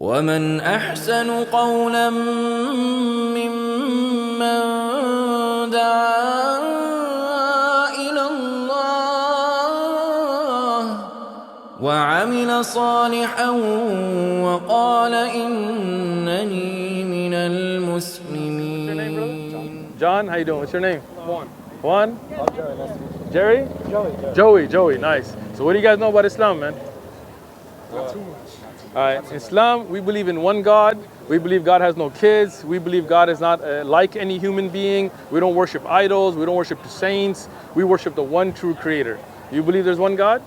ومن أحسن قولا ممن دعا إلى الله وعمل صالحا وقال إنني من المسلمين. John, how you doing? What's your name? Juan. Juan? I'm Jerry. Nice to meet you. Jerry? Joey, nice. So what do you guys know about Islam, man? Not too much. All right, Islam, we believe in one God. We believe God has no kids. We believe God is not like any human being. We don't worship idols. We don't worship the saints. We worship the one true creator. You believe there's one God?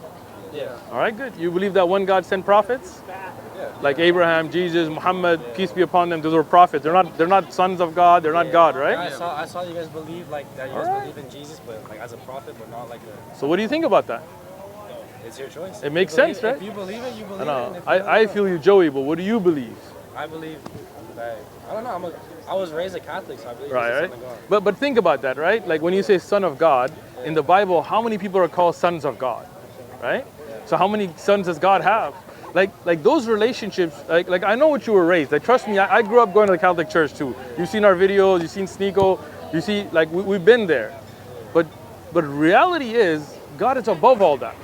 Yeah. All right, good. You believe that one God sent prophets? Yeah. Like Abraham, Jesus, Muhammad, peace be upon them. Those were prophets. They're not sons of God. They're not God, right? I saw you guys believe like that. You guys believe in Jesus, but like as a prophet, but not like a. So what do you think about that? It's your choice. It makes sense, right? If you believe it, you believe it. I know. And if you don't, I feel you, Joey, but what do you believe? I believe that. I don't know. I was raised a Catholic, so I believe Right, Jesus right. is the Son of God. But think about that, right? Like when you say son of God, in the Bible, how many people are called sons of God, right? So how many sons does God have? Like those relationships, like I know what you were raised. Like trust me, I grew up going to the Catholic Church too. You've seen our videos, you've seen Sneeko, you see, like we've been there. But reality is, God is above all that.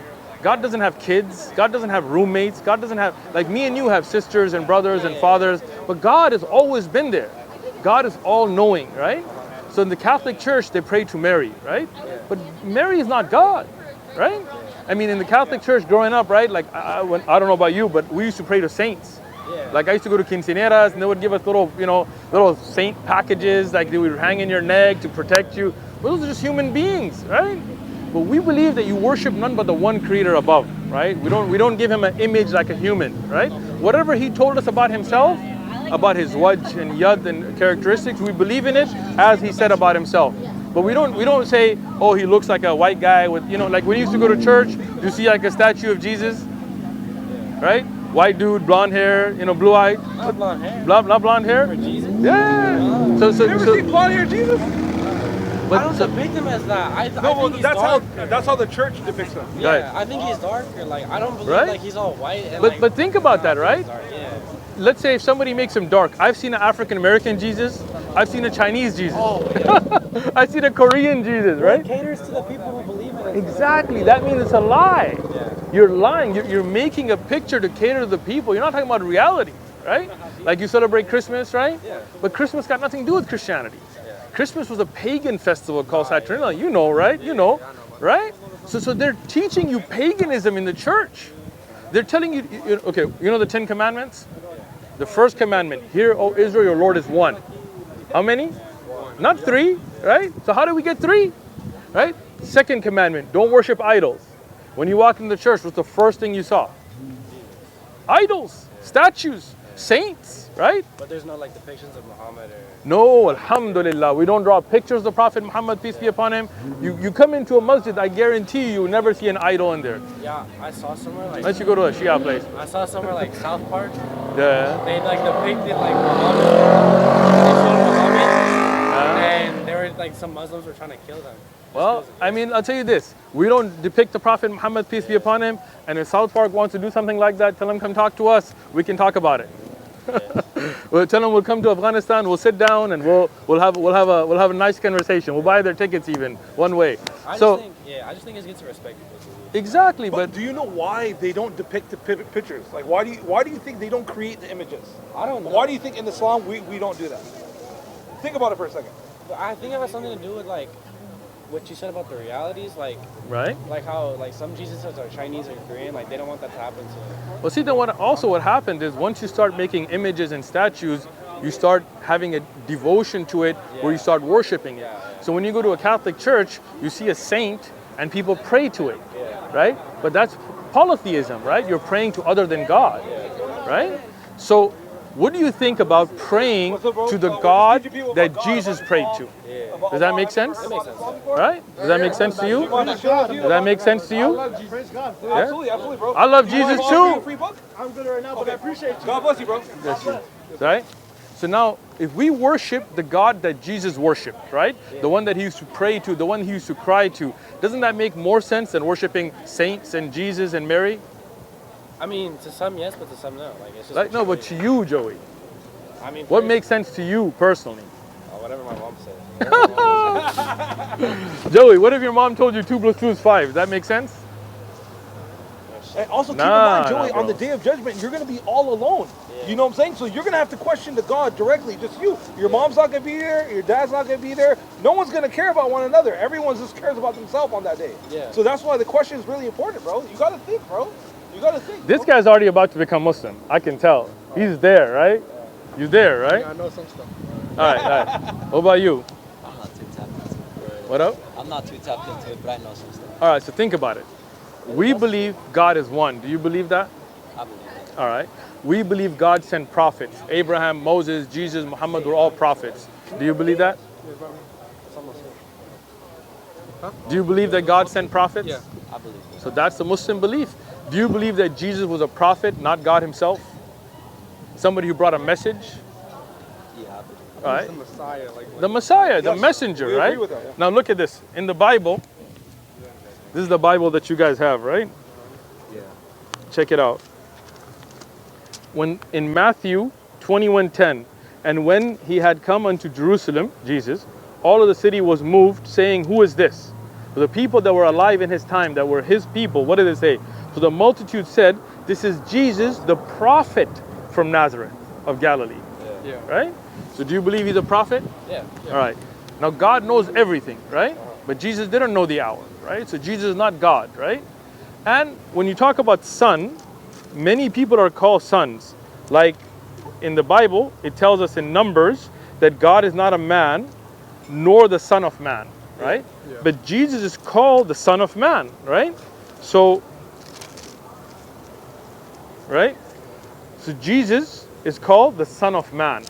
God doesn't have kids. God doesn't have roommates. God doesn't have, like me and you have sisters and brothers and fathers, but God has always been there. God is all knowing, right? So in the Catholic Church, they pray to Mary, right? But Mary is not God, right? I mean, in the Catholic Church growing up, right? Like, I don't know about you, but we used to pray to saints. Like I used to go to quinceañeras and they would give us little saint packages, like they would hang in your neck to protect you. But those are just human beings, right? But we believe that you worship none but the one creator above, right? We don't give him an image like a human, right? Whatever he told us about himself, about his wajh and yad and characteristics, we believe in it as he said about himself. But we don't say, oh, he looks like a white guy with, like when you used to go to church, you see like a statue of Jesus, right? White dude, blonde hair, blue-eyed. Not blonde hair. Blonde hair? For Jesus? Yeah. Oh. So You ever see blonde hair Jesus? I don't depict him as that. I think he's that's dark. how the church depicts him. Yeah, Right. I think he's darker. Like I don't believe Right? like he's all white. And, But think about that, right? Dark. Yeah. Let's say if somebody makes him dark. I've seen an African American Jesus. I've seen a Chinese Jesus. Oh, yeah. I've seen a Korean Jesus, It right? caters to the people who believe in it. Exactly. That means it's a lie. Yeah. You're lying. You're making a picture to cater to the people. You're not talking about reality, right? Like you celebrate Christmas, right? Yeah. But Christmas got nothing to do with Christianity. Christmas was a pagan festival called Saturnalia. You know, right? You know, right? So they're teaching you paganism in the church. They're telling you, okay, you know the 10 Commandments? The first commandment, hear, O Israel, your Lord is one. How many? Not 3, right? So how do we get 3? Right? Second commandment, don't worship idols. When you walked into the church, what's the first thing you saw? Idols, statues, saints, right? But there's no like depictions of Muhammad or. No, alhamdulillah. We don't draw pictures of the Prophet Muhammad, peace be upon him. You come into a masjid, I guarantee you'll never see an idol in there. Yeah, I saw somewhere like. Unless you go to a Shia place. I saw somewhere like South Park. Yeah. They like depicted like Muhammad. They showed Muhammad, and they were like some Muslims were trying to kill them. Well, I mean, I'll tell you this. We don't depict the Prophet Muhammad, peace be upon him. And if South Park wants to do something like that, tell them come talk to us. We can talk about it. We'll tell them we'll come to Afghanistan. We'll sit down and we'll have a nice conversation. We'll buy their tickets even one way. I just think it's good to respect people's beliefs. Exactly, But but do you know why they don't depict the pictures? Like, why do you think they don't create the images? I don't know. Why do you think in Islam we don't do that? Think about it for a second. I think it has something to do with like what you said about the realities, like right. how like some Jesuses are Chinese or Korean, like they don't want that to happen to them. Well, see, then what happened is once you start making images and statues, you start having a devotion to it where you start worshiping it. So when you go to a Catholic church, you see a saint and people pray to it, right? But that's polytheism, right? You're praying to other than God, right? So what do you think about praying to the God that Jesus prayed to? Does that make sense? It makes sense. Right? Does that make sense to you? Does that make sense to you? Praise God. Absolutely, bro. I love Jesus too. Free book? I'm good right now, but I appreciate you. God bless you, bro. Right? So now, if we worship the God that Jesus worshipped, right? The one that he used to pray to, the one he used to cry to, doesn't that make more sense than worshiping saints and Jesus and Mary? I mean, to some yes, but to some no. Like it's just Like, no, but to you, Joey, I mean, what makes sense to you personally? whatever my mom says. Joey, what if your mom told you 2 + 2 is 5? Does that make sense? And also keep in Nah, mind, Joey, nah, on the bro. day of judgment, you're going to be all alone. Yeah. You know what I'm saying? So you're going to have to question to God directly, just you. Your mom's not going to be there. Your dad's not going to be there. No one's going to care about one another. Everyone just cares about themselves on that day. Yeah. So that's why the question is really important, bro. You got to think, bro. You got to think. This bro. guy's already about to become Muslim. I can tell. He's there, right? You're there, right? I know some stuff. All right, all right. What about you? I'm not too tapped into it. What up? I'm not too tapped into it, but I know some stuff. All right, so think about it. We believe God is one. Do you believe that? I believe it. All right. We believe God sent prophets. Abraham, Moses, Jesus, Muhammad were all prophets. Do you believe that? Do you believe that God sent prophets? Yeah. I believe it. So that's the Muslim belief. Do you believe that Jesus was a prophet, not God himself? Somebody who brought a message? Yeah, I believe it. All right. The Messiah, like The Messiah, the Yes, messenger, we agree right? with that, yeah. Now look at this. In the Bible, this is the Bible that you guys have, right? Yeah. Check it out. When in Matthew 21:10, and when he had come unto Jerusalem, Jesus, all of the city was moved, saying, "Who is this?" So the people that were alive in his time, that were his people, what did it say? So the multitude said, "This is Jesus, the prophet from Nazareth of Galilee." Yeah. Right? So do you believe he's a prophet? Yeah. All right. Now God knows everything, right? But Jesus didn't know the hour, right? So Jesus is not God, right? And when you talk about son, many people are called sons. Like in the Bible, it tells us in Numbers that God is not a man, nor the son of man, right? Yeah. But Jesus is called the son of man, right? So, right? So Jesus is called the son of man.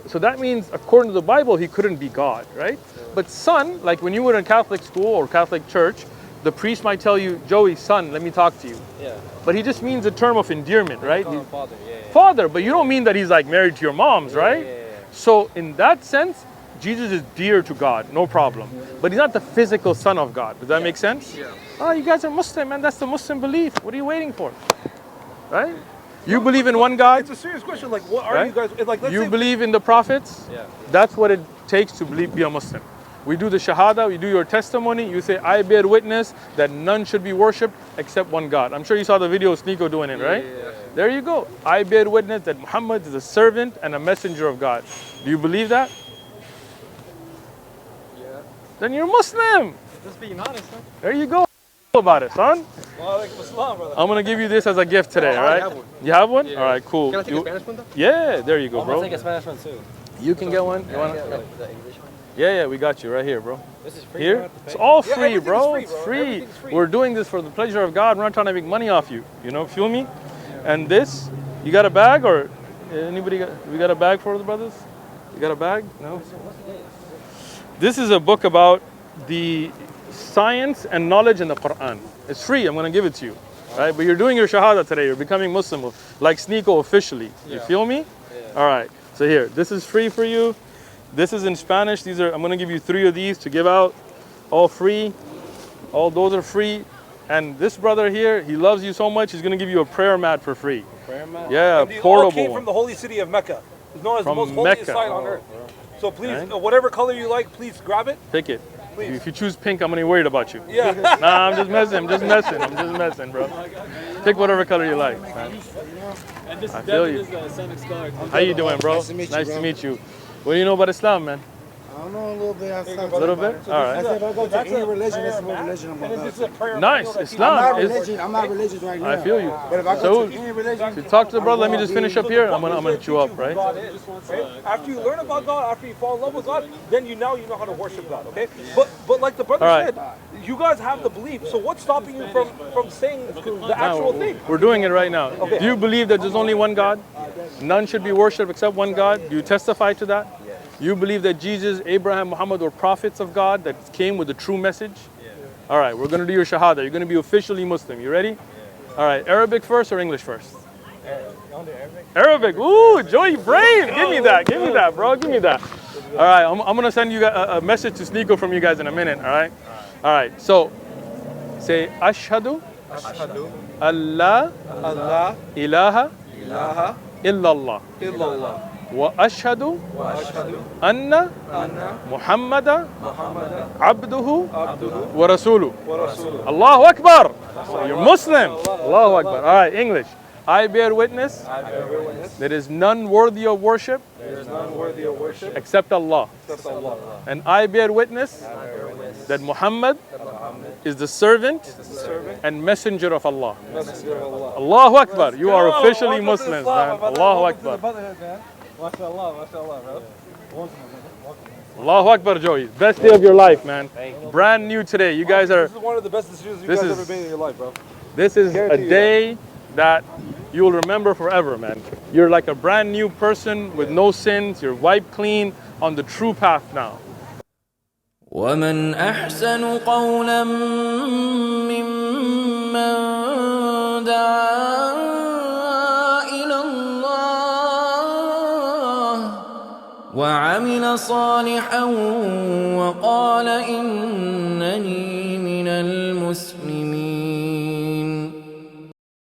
So that means, according to the Bible, he couldn't be God, right? But son, like when you were in Catholic school or Catholic church, the priest might tell you, "Joey, son, let me talk to you." Yeah. But he just means a term of endearment, right? Call him father. Yeah. Father, but you don't mean that he's like married to your mom's, right? Yeah. So in that sense, Jesus is dear to God, no problem. But he's not the physical son of God. Does that make sense? Yeah. Oh, you guys are Muslim, man. That's the Muslim belief. What are you waiting for? Right? You believe in one God? It's a serious question. Like, what are Right? you guys? Like, let's You say believe in the prophets? Yeah. That's what it takes to be a Muslim. We do the Shahada, we do your testimony, you say, "I bear witness that none should be worshipped except one God." I'm sure you saw the video of Sneeko doing it, right? Yeah. There you go. I bear witness that Muhammad is a servant and a messenger of God. Do you believe that? Yeah. Then you're Muslim. Just being honest, man. There you go. About it, son. well, like Islam, brother. I'm gonna give you this as a gift today, all right? have one. You have one? Yeah. All right, cool. Can I take You- a Spanish one though? yeah, there you go, I'm gonna bro. take a Spanish one too. You can get one. You wanna? The English one? Yeah, we got you right here, bro. This is free. You Here? don't have to It's pay. all Yeah, free, everything is bro. free, It's bro. free. Everything's free. We're doing this for the pleasure of God. We're not trying to make money off you. You know, feel me? And this, you got a bag or anybody got? We got a bag for the brothers? You got a bag? No. This is a book about the science and knowledge in the Quran. It's free. I'm gonna give it to you. Right? But you're doing your Shahada today. You're becoming Muslim, like Sneeko officially. You feel me? All right. So here, this is free for you. This is in Spanish. These are. I'm gonna give you 3 of these to give out, all free. All those are free. And this brother here, he loves you so much. He's gonna give you a prayer mat for free. Prayer mat? Yeah, And these all portable came one. from the holy city of Mecca. It's known as the From most holiest Mecca. site on earth. So please, Right. whatever color you like, please grab it. Pick it. Please. If you choose pink, I'm gonna be worried about you. Yeah. Nah, I'm just messing. I'm just messing, bro. Pick whatever color you like. Man. And this I feel you. Sonic Star. How you doing, bro? Nice to meet you, Nice bro. to meet you. What do you know about Islam, man? I don't know a little bit. A little bit? All I right. said if I go to That's any a religion, prayer that's what mat. religion I'm And about. this is a prayer Nice. manual that Islam I'm not is. religion. I'm not religious right now. I feel you. But if I So, go to any religion, to talk to the brother, let me I'm just gonna finish be- up here. I'm gonna teach chew up, who right? God is, right? After you learn about God, after you fall in love with God, then you know how to worship God. Okay, but like the brother All right. said, you guys have the belief. So what's stopping you from saying the actual Now, thing? we're doing it right now. Do you believe that there's only one God? None should be worshipped except one God? Do you testify to that? You believe that Jesus, Abraham, Muhammad were prophets of God that came with the true message? All right, we're going to do your Shahada. You're going to be officially Muslim. You ready? All right, Arabic first or English first? Arabic. Ooh, Joey, brave. Give me that, bro. Give me that. All right, I'm going to send you a message to Sneeko from you guys in a minute, all right? All right, so say Ashhadu أشهد أن لا أن لا إله إله إلا الله إلا الله وأشهد وأشهد أن أن محمد محمدا عبده عبده ورسوله. ورسوله. Allahu Akbar. So you're Muslim. Allahu Akbar. All right, English. I bear witness I bear witness. there is none worthy of worship There is none worthy of worship except Allah. except Allah. And I bear witness that Muhammad is the servant The servant, and messenger of Allah. messenger of Allah. Allahu Akbar. You are officially Muslims, man. Allahu Akbar. MashaAllah, MashaAllah, bro. Allahu Akbar, Joey. Best day of your life, man. Brand new today. You guys are, This is one of the best decisions you This guys is- ever made in your life, bro. this is a Guarantee you day that you'll remember forever, man. You're like a brand new person with no sins. You're wiped clean on the true path now. ومن أحسن قولا ممن دعا إلى الله وعمل صالحا وقال إن